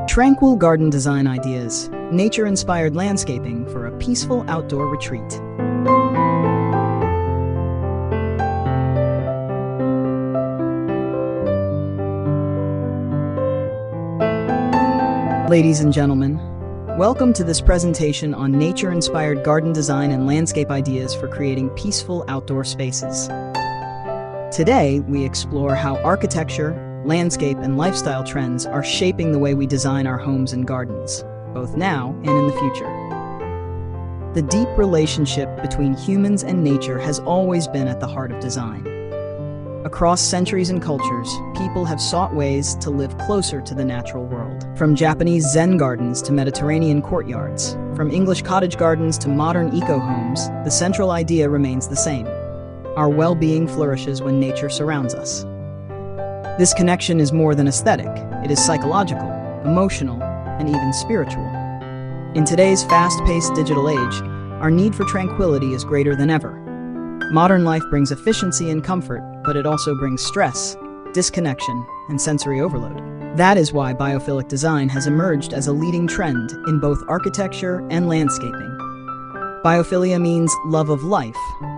Tranquil garden design ideas, nature-inspired landscaping for a peaceful outdoor retreat. Ladies and gentlemen, welcome to this presentation on nature-inspired garden design and landscape ideas for creating peaceful outdoor spaces. Today, we explore how architecture, landscape, and lifestyle trends are shaping the way we design our homes and gardens, both now and in the future. The deep relationship between humans and nature has always been at the heart of design. Across centuries and cultures, people have sought ways to live closer to the natural world. From Japanese Zen gardens to Mediterranean courtyards, from English cottage gardens to modern eco-homes, the central idea remains the same. Our well-being flourishes when nature surrounds us. This connection is more than aesthetic. It is psychological, emotional, and even spiritual. In today's fast-paced digital age, our need for tranquility is greater than ever. Modern life brings efficiency and comfort, but it also brings stress, disconnection, and sensory overload. That is why biophilic design has emerged as a leading trend in both architecture and landscaping. Biophilia means love of life,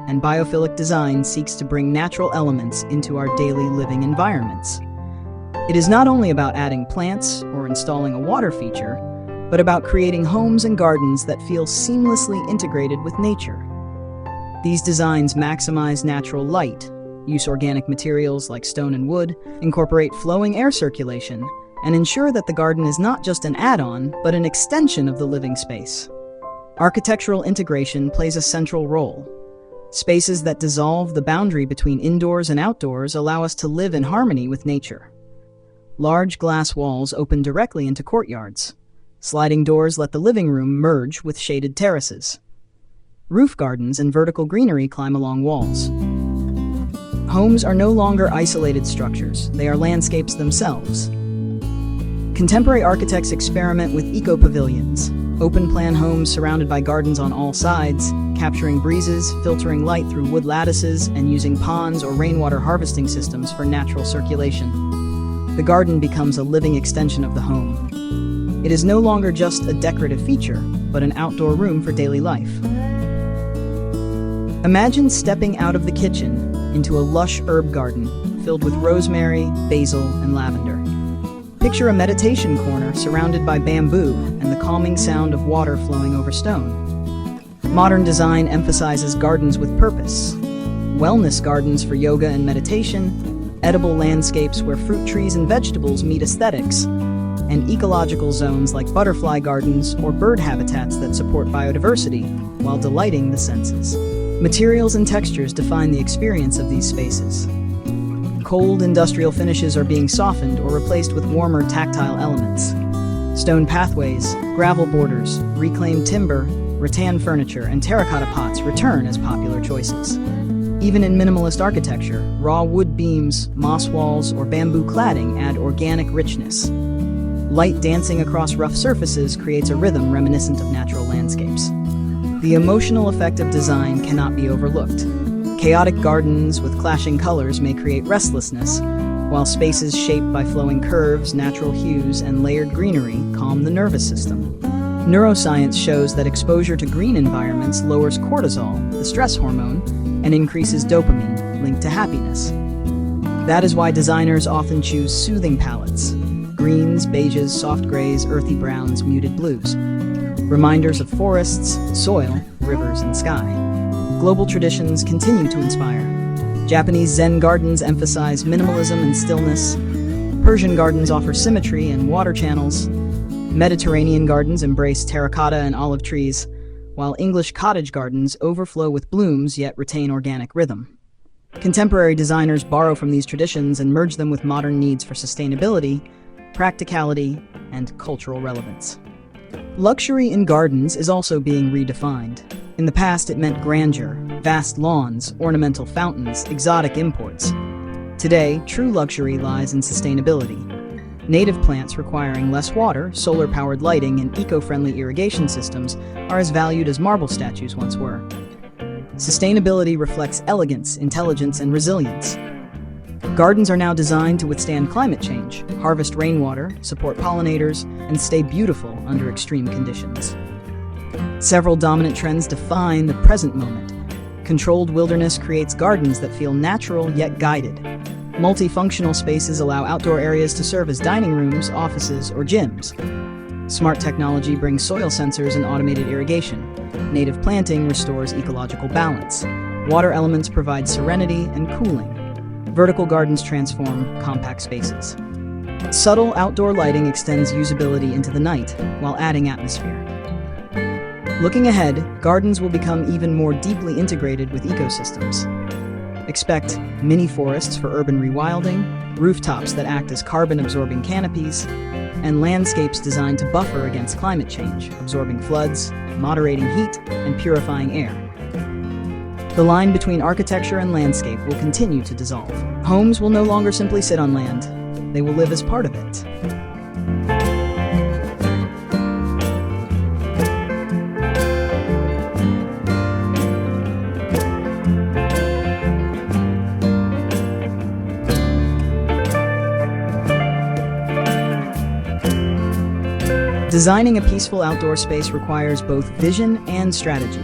and biophilic design seeks to bring natural elements into our daily living environments. It is not only about adding plants or installing a water feature, but about creating homes and gardens that feel seamlessly integrated with nature. These designs maximize natural light, use organic materials like stone and wood, incorporate flowing air circulation, and ensure that the garden is not just an add-on, but an extension of the living space. Architectural integration plays a central role. Spaces that dissolve the boundary between indoors and outdoors allow us to live in harmony with nature. Large glass walls open directly into courtyards. Sliding doors let the living room merge with shaded terraces. Roof gardens and vertical greenery climb along walls. Homes are no longer isolated structures, they are landscapes themselves. Contemporary architects experiment with eco-pavilions, open-plan homes surrounded by gardens on all sides, capturing breezes, filtering light through wood lattices, and using ponds or rainwater harvesting systems for natural circulation. The garden becomes a living extension of the home. It is no longer just a decorative feature, but an outdoor room for daily life. Imagine stepping out of the kitchen into a lush herb garden filled with rosemary, basil, and lavender. Picture a meditation corner surrounded by bamboo and the calming sound of water flowing over stone. Modern design emphasizes gardens with purpose. Wellness gardens for yoga and meditation, edible landscapes where fruit trees and vegetables meet aesthetics, and ecological zones like butterfly gardens or bird habitats that support biodiversity while delighting the senses. Materials and textures define the experience of these spaces. Cold industrial finishes are being softened or replaced with warmer tactile elements. Stone pathways, gravel borders, reclaimed timber, rattan furniture, and terracotta pots return as popular choices. Even in minimalist architecture, raw wood beams, moss walls, or bamboo cladding add organic richness. Light dancing across rough surfaces creates a rhythm reminiscent of natural landscapes. The emotional effect of design cannot be overlooked. Chaotic gardens with clashing colors may create restlessness, while spaces shaped by flowing curves, natural hues, and layered greenery calm the nervous system. Neuroscience shows that exposure to green environments lowers cortisol, the stress hormone, and increases dopamine, linked to happiness. That is why designers often choose soothing palettes: greens, beiges, soft grays, earthy browns, muted blues. Reminders of forests, soil, rivers, and sky. Global traditions continue to inspire. Japanese Zen gardens emphasize minimalism and stillness. Persian gardens offer symmetry and water channels. Mediterranean gardens embrace terracotta and olive trees, while English cottage gardens overflow with blooms yet retain organic rhythm. Contemporary designers borrow from these traditions and merge them with modern needs for sustainability, practicality, and cultural relevance. Luxury in gardens is also being redefined. In the past, it meant grandeur, vast lawns, ornamental fountains, exotic imports. Today, true luxury lies in sustainability. Native plants requiring less water, solar-powered lighting, and eco-friendly irrigation systems are as valued as marble statues once were. Sustainability reflects elegance, intelligence, and resilience. Gardens are now designed to withstand climate change, harvest rainwater, support pollinators, and stay beautiful under extreme conditions. Several dominant trends define the present moment. Controlled wilderness creates gardens that feel natural yet guided. Multifunctional spaces allow outdoor areas to serve as dining rooms, offices, or gyms. Smart technology brings soil sensors and automated irrigation. Native planting restores ecological balance. Water elements provide serenity and cooling. Vertical gardens transform compact spaces. Subtle outdoor lighting extends usability into the night while adding atmosphere. Looking ahead, gardens will become even more deeply integrated with ecosystems. Expect mini forests for urban rewilding, rooftops that act as carbon-absorbing canopies, and landscapes designed to buffer against climate change, absorbing floods, moderating heat, and purifying air. The line between architecture and landscape will continue to dissolve. Homes will no longer simply sit on land, they will live as part of it. Designing a peaceful outdoor space requires both vision and strategy.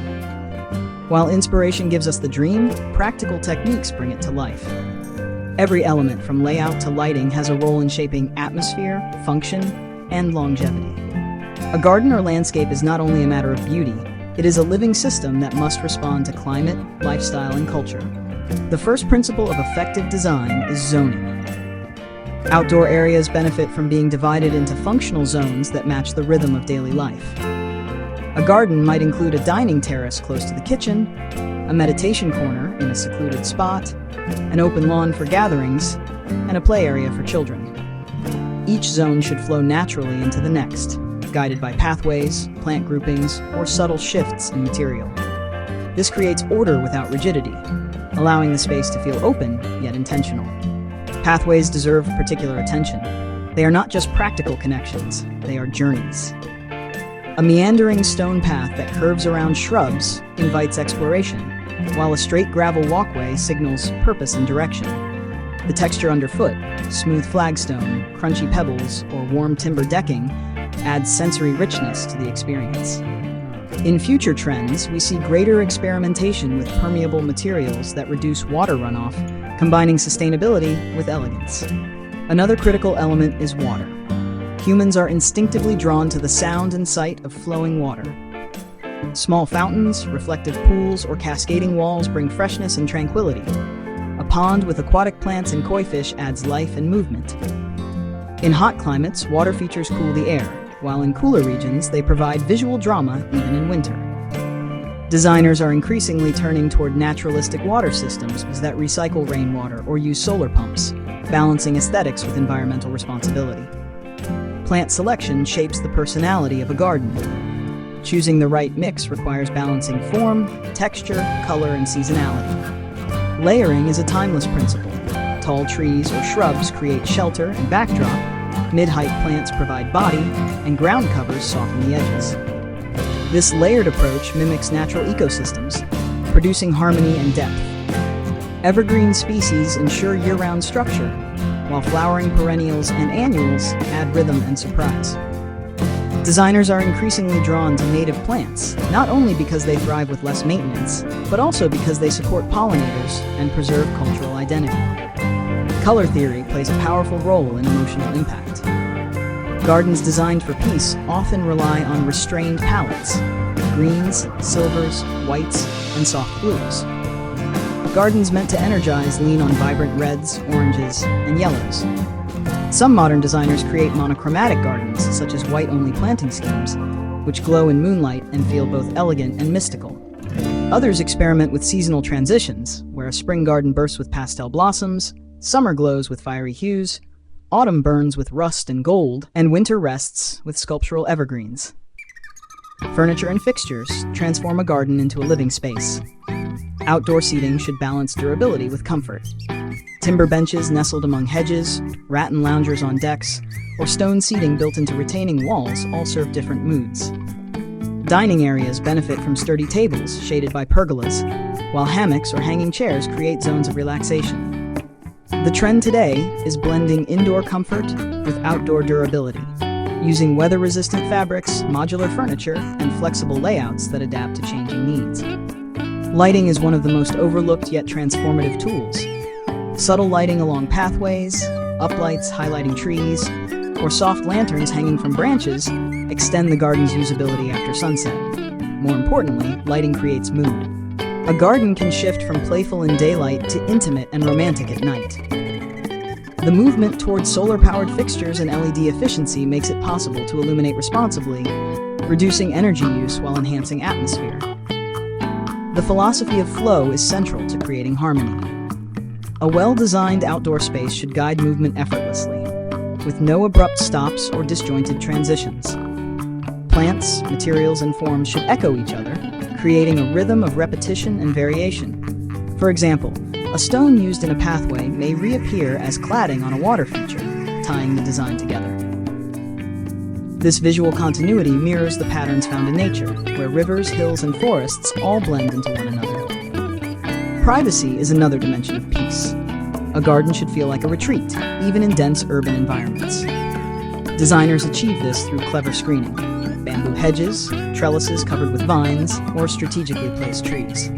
While inspiration gives us the dream, practical techniques bring it to life. Every element, from layout to lighting, has a role in shaping atmosphere, function, and longevity. A garden or landscape is not only a matter of beauty, it is a living system that must respond to climate, lifestyle, and culture. The first principle of effective design is zoning. Outdoor areas benefit from being divided into functional zones that match the rhythm of daily life. A garden might include a dining terrace close to the kitchen, a meditation corner in a secluded spot, an open lawn for gatherings, and a play area for children. Each zone should flow naturally into the next, guided by pathways, plant groupings, or subtle shifts in material. This creates order without rigidity, allowing the space to feel open yet intentional. Pathways deserve particular attention. They are not just practical connections, they are journeys. A meandering stone path that curves around shrubs invites exploration, while a straight gravel walkway signals purpose and direction. The texture underfoot, smooth flagstone, crunchy pebbles, or warm timber decking, adds sensory richness to the experience. In future trends, we see greater experimentation with permeable materials that reduce water runoff, combining sustainability with elegance. Another critical element is water. Humans are instinctively drawn to the sound and sight of flowing water. Small fountains, reflective pools, or cascading walls bring freshness and tranquility. A pond with aquatic plants and koi fish adds life and movement. In hot climates, water features cool the air, while in cooler regions, they provide visual drama even in winter. Designers are increasingly turning toward naturalistic water systems that recycle rainwater or use solar pumps, balancing aesthetics with environmental responsibility. Plant selection shapes the personality of a garden. Choosing the right mix requires balancing form, texture, color, and seasonality. Layering is a timeless principle. Tall trees or shrubs create shelter and backdrop, mid-height plants provide body, and ground covers soften the edges. This layered approach mimics natural ecosystems, producing harmony and depth. Evergreen species ensure year-round structure, while flowering perennials and annuals add rhythm and surprise. Designers are increasingly drawn to native plants, not only because they thrive with less maintenance, but also because they support pollinators and preserve cultural identity. Color theory plays a powerful role in emotional impact. Gardens designed for peace often rely on restrained palettes: greens, silvers, whites, and soft blues. Gardens meant to energize lean on vibrant reds, oranges, and yellows. Some modern designers create monochromatic gardens, such as white-only planting schemes, which glow in moonlight and feel both elegant and mystical. Others experiment with seasonal transitions, where a spring garden bursts with pastel blossoms, summer glows with fiery hues, autumn burns with rust and gold, and winter rests with sculptural evergreens. Furniture and fixtures transform a garden into a living space. Outdoor seating should balance durability with comfort. Timber benches nestled among hedges, rattan loungers on decks, or stone seating built into retaining walls all serve different moods. Dining areas benefit from sturdy tables shaded by pergolas, while hammocks or hanging chairs create zones of relaxation. The trend today is blending indoor comfort with outdoor durability, using weather-resistant fabrics, modular furniture, and flexible layouts that adapt to changing needs. Lighting is one of the most overlooked yet transformative tools. Subtle lighting along pathways, uplights highlighting trees, or soft lanterns hanging from branches extend the garden's usability after sunset. More importantly, lighting creates mood. A garden can shift from playful in daylight to intimate and romantic at night. The movement towards solar-powered fixtures and LED efficiency makes it possible to illuminate responsibly, reducing energy use while enhancing atmosphere. The philosophy of flow is central to creating harmony. A well-designed outdoor space should guide movement effortlessly, with no abrupt stops or disjointed transitions. Plants, materials, and forms should echo each other, creating a rhythm of repetition and variation. For example, a stone used in a pathway may reappear as cladding on a water feature, tying the design together. This visual continuity mirrors the patterns found in nature, where rivers, hills, and forests all blend into one another. Privacy is another dimension of peace. A garden should feel like a retreat, even in dense urban environments. Designers achieve this through clever screening: bamboo hedges, trellises covered with vines, or strategically placed trees.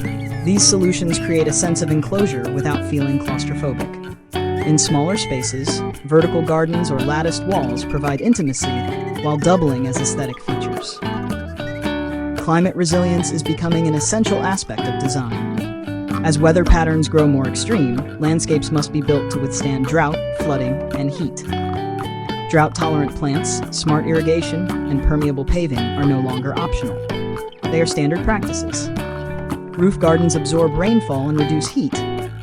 These solutions create a sense of enclosure without feeling claustrophobic. In smaller spaces, vertical gardens or latticed walls provide intimacy while doubling as aesthetic features. Climate resilience is becoming an essential aspect of design. As weather patterns grow more extreme, landscapes must be built to withstand drought, flooding, and heat. Drought-tolerant plants, smart irrigation, and permeable paving are no longer optional. They are standard practices. Roof gardens absorb rainfall and reduce heat,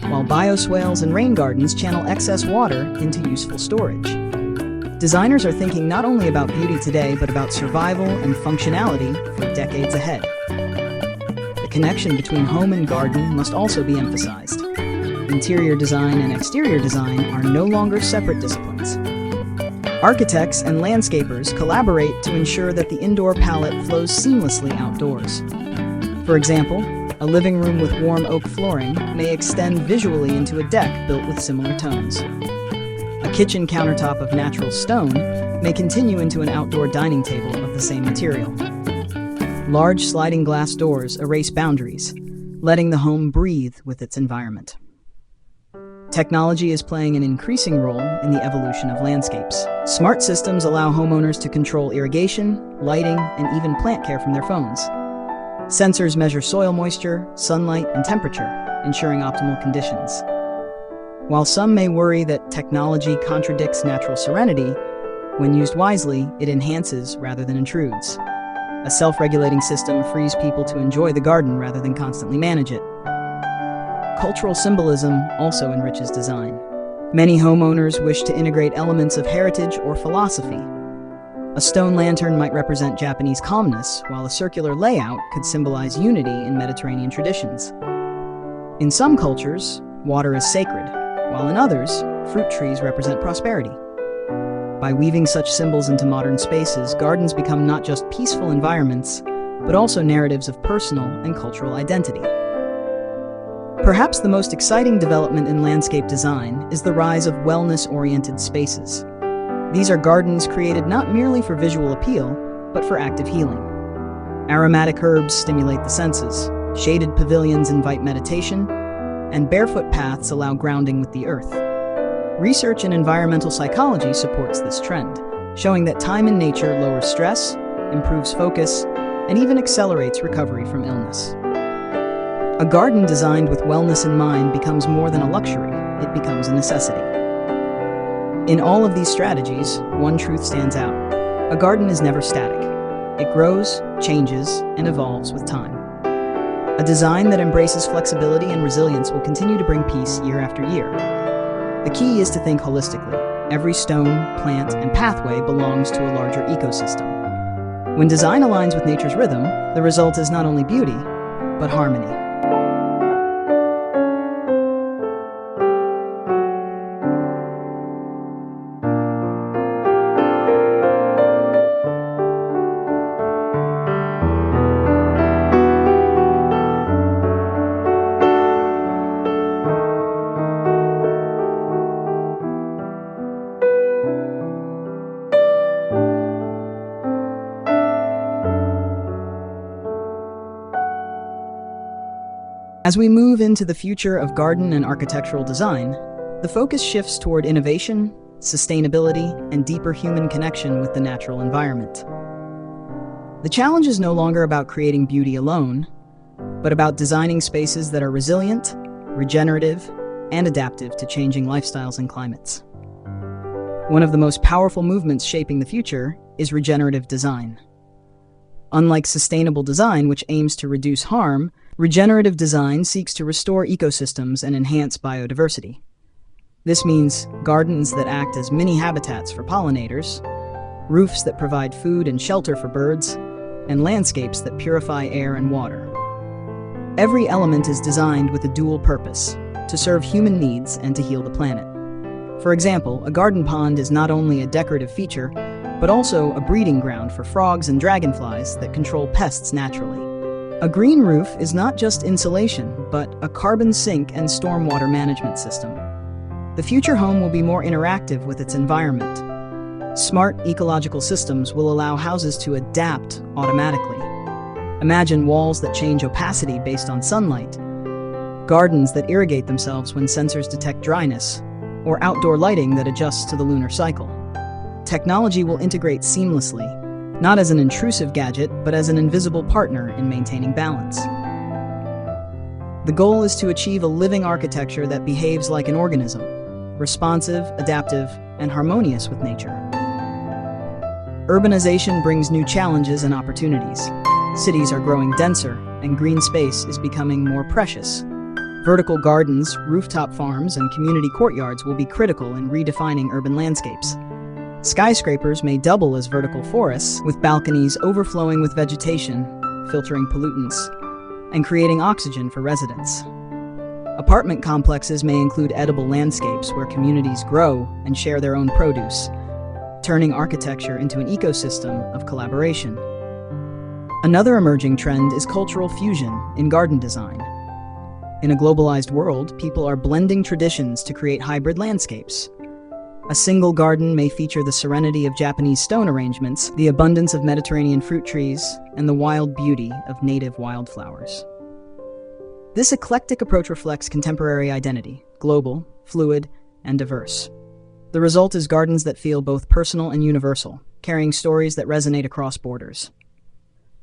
while bioswales and rain gardens channel excess water into useful storage. Designers are thinking not only about beauty today, but about survival and functionality for decades ahead. The connection between home and garden must also be emphasized. Interior design and exterior design are no longer separate disciplines. Architects and landscapers collaborate to ensure that the indoor palette flows seamlessly outdoors. For example, a living room with warm oak flooring may extend visually into a deck built with similar tones. A kitchen countertop of natural stone may continue into an outdoor dining table of the same material. Large sliding glass doors erase boundaries, letting the home breathe with its environment. Technology is playing an increasing role in the evolution of landscapes. Smart systems allow homeowners to control irrigation, lighting, and even plant care from their phones. Sensors measure soil moisture, sunlight, and temperature, ensuring optimal conditions. While some may worry that technology contradicts natural serenity, when used wisely, it enhances rather than intrudes. A self-regulating system frees people to enjoy the garden rather than constantly manage it. Cultural symbolism also enriches design. Many homeowners wish to integrate elements of heritage or philosophy. A stone lantern might represent Japanese calmness, while a circular layout could symbolize unity in Mediterranean traditions. In some cultures, water is sacred, while in others, fruit trees represent prosperity. By weaving such symbols into modern spaces, gardens become not just peaceful environments, but also narratives of personal and cultural identity. Perhaps the most exciting development in landscape design is the rise of wellness-oriented spaces. These are gardens created not merely for visual appeal, but for active healing. Aromatic herbs stimulate the senses, shaded pavilions invite meditation, and barefoot paths allow grounding with the earth. Research in environmental psychology supports this trend, showing that time in nature lowers stress, improves focus, and even accelerates recovery from illness. A garden designed with wellness in mind becomes more than a luxury, it becomes a necessity. In all of these strategies, one truth stands out. A garden is never static. It grows, changes, and evolves with time. A design that embraces flexibility and resilience will continue to bring peace year after year. The key is to think holistically. Every stone, plant, and pathway belongs to a larger ecosystem. When design aligns with nature's rhythm, the result is not only beauty, but harmony. As we move into the future of garden and architectural design, the focus shifts toward innovation, sustainability, and deeper human connection with the natural environment. The challenge is no longer about creating beauty alone, but about designing spaces that are resilient, regenerative, and adaptive to changing lifestyles and climates. One of the most powerful movements shaping the future is regenerative design. Unlike sustainable design, which aims to reduce harm, regenerative design seeks to restore ecosystems and enhance biodiversity. This means gardens that act as mini habitats for pollinators, roofs that provide food and shelter for birds, and landscapes that purify air and water. Every element is designed with a dual purpose: to serve human needs and to heal the planet. For example, a garden pond is not only a decorative feature, but also a breeding ground for frogs and dragonflies that control pests naturally. A green roof is not just insulation, but a carbon sink and stormwater management system. The future home will be more interactive with its environment. Smart ecological systems will allow houses to adapt automatically. Imagine walls that change opacity based on sunlight, gardens that irrigate themselves when sensors detect dryness, or outdoor lighting that adjusts to the lunar cycle. Technology will integrate seamlessly, not as an intrusive gadget, but as an invisible partner in maintaining balance. The goal is to achieve a living architecture that behaves like an organism, responsive, adaptive, and harmonious with nature. Urbanization brings new challenges and opportunities. Cities are growing denser, and green space is becoming more precious. Vertical gardens, rooftop farms, and community courtyards will be critical in redefining urban landscapes. Skyscrapers may double as vertical forests, with balconies overflowing with vegetation, filtering pollutants, and creating oxygen for residents. Apartment complexes may include edible landscapes where communities grow and share their own produce, turning architecture into an ecosystem of collaboration. Another emerging trend is cultural fusion in garden design. In a globalized world, people are blending traditions to create hybrid landscapes. A single garden may feature the serenity of Japanese stone arrangements, the abundance of Mediterranean fruit trees, and the wild beauty of native wildflowers. This eclectic approach reflects contemporary identity: global, fluid, and diverse. The result is gardens that feel both personal and universal, carrying stories that resonate across borders.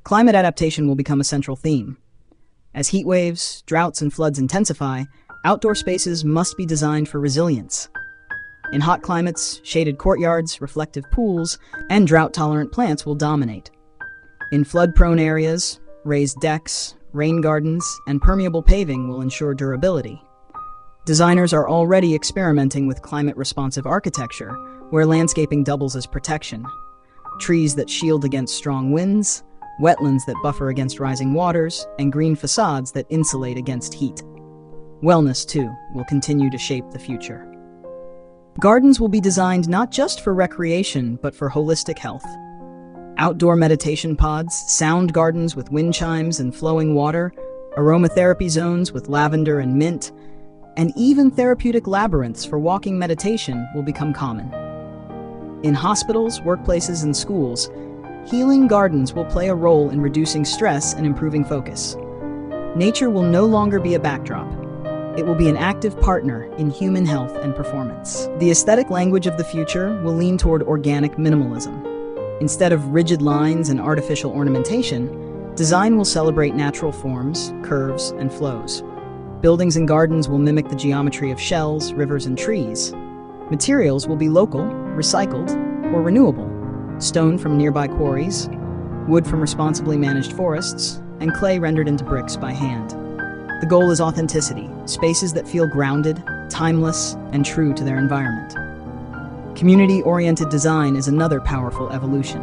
Climate adaptation will become a central theme. As heat waves, droughts, and floods intensify, outdoor spaces must be designed for resilience. In hot climates, shaded courtyards, reflective pools, and drought-tolerant plants will dominate. In flood-prone areas, raised decks, rain gardens, and permeable paving will ensure durability. Designers are already experimenting with climate-responsive architecture, where landscaping doubles as protection. Trees that shield against strong winds, wetlands that buffer against rising waters, and green facades that insulate against heat. Wellness, too, will continue to shape the future. Gardens will be designed not just for recreation, but for holistic health. Outdoor meditation pods, sound gardens with wind chimes and flowing water, aromatherapy zones with lavender and mint, and even therapeutic labyrinths for walking meditation will become common. In hospitals, workplaces, and schools, healing gardens will play a role in reducing stress and improving focus. Nature will no longer be a backdrop. It will be an active partner in human health and performance. The aesthetic language of the future will lean toward organic minimalism. Instead of rigid lines and artificial ornamentation, design will celebrate natural forms, curves, and flows. Buildings and gardens will mimic the geometry of shells, rivers, and trees. Materials will be local, recycled, or renewable. Stone from nearby quarries, wood from responsibly managed forests, and clay rendered into bricks by hand. The goal is authenticity, spaces that feel grounded, timeless, and true to their environment. Community-oriented design is another powerful evolution.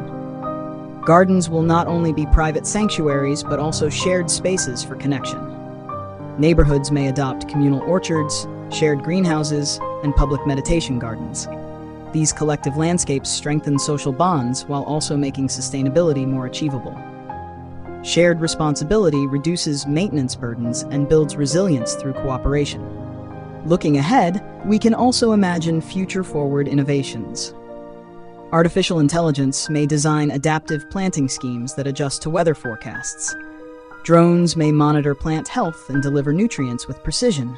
Gardens will not only be private sanctuaries, but also shared spaces for connection. Neighborhoods may adopt communal orchards, shared greenhouses, and public meditation gardens. These collective landscapes strengthen social bonds while also making sustainability more achievable. Shared responsibility reduces maintenance burdens and builds resilience through cooperation. Looking ahead, we can also imagine future-forward innovations. Artificial intelligence may design adaptive planting schemes that adjust to weather forecasts. Drones may monitor plant health and deliver nutrients with precision.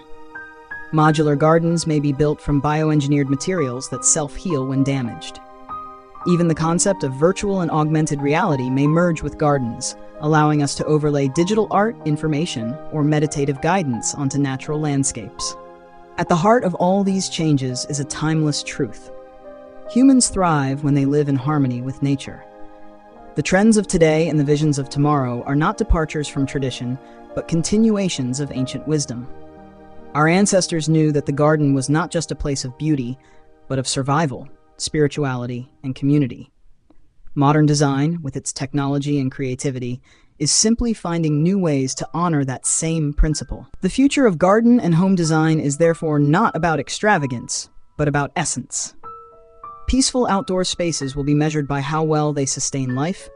Modular gardens may be built from bioengineered materials that self-heal when damaged. Even the concept of virtual and augmented reality may merge with gardens, allowing us to overlay digital art, information, or meditative guidance onto natural landscapes. At the heart of all these changes is a timeless truth. Humans thrive when they live in harmony with nature. The trends of today and the visions of tomorrow are not departures from tradition, but continuations of ancient wisdom. Our ancestors knew that the garden was not just a place of beauty, but of survival, spirituality, and community. Modern design, with its technology and creativity, is simply finding new ways to honor that same principle. The future of garden and home design is therefore not about extravagance, but about essence. Peaceful outdoor spaces will be measured by how well they sustain life,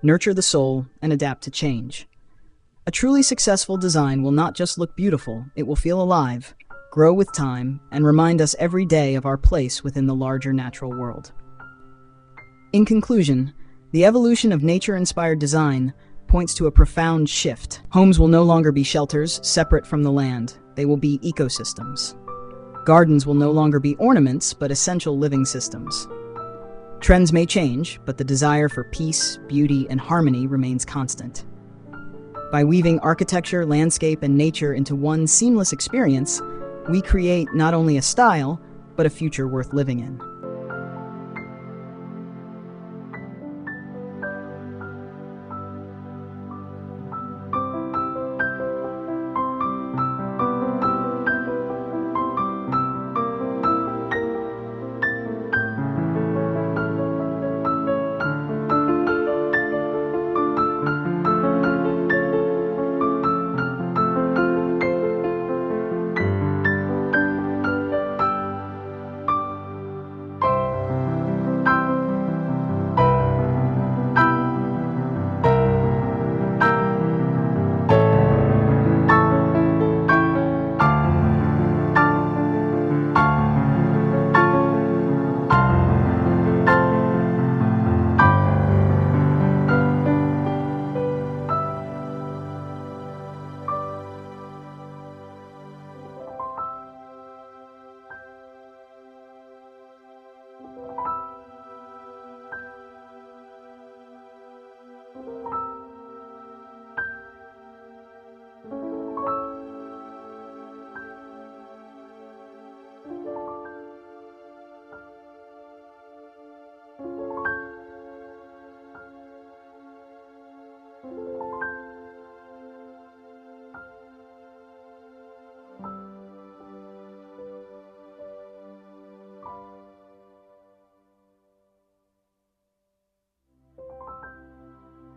nurture the soul, and adapt to change. A truly successful design will not just look beautiful, it will feel alive, grow with time, and remind us every day of our place within the larger natural world. In conclusion, the evolution of nature-inspired design points to a profound shift. Homes will no longer be shelters separate from the land. They will be ecosystems. Gardens will no longer be ornaments, but essential living systems. Trends may change, but the desire for peace, beauty, and harmony remains constant. By weaving architecture, landscape, and nature into one seamless experience, we create not only a style, but a future worth living in.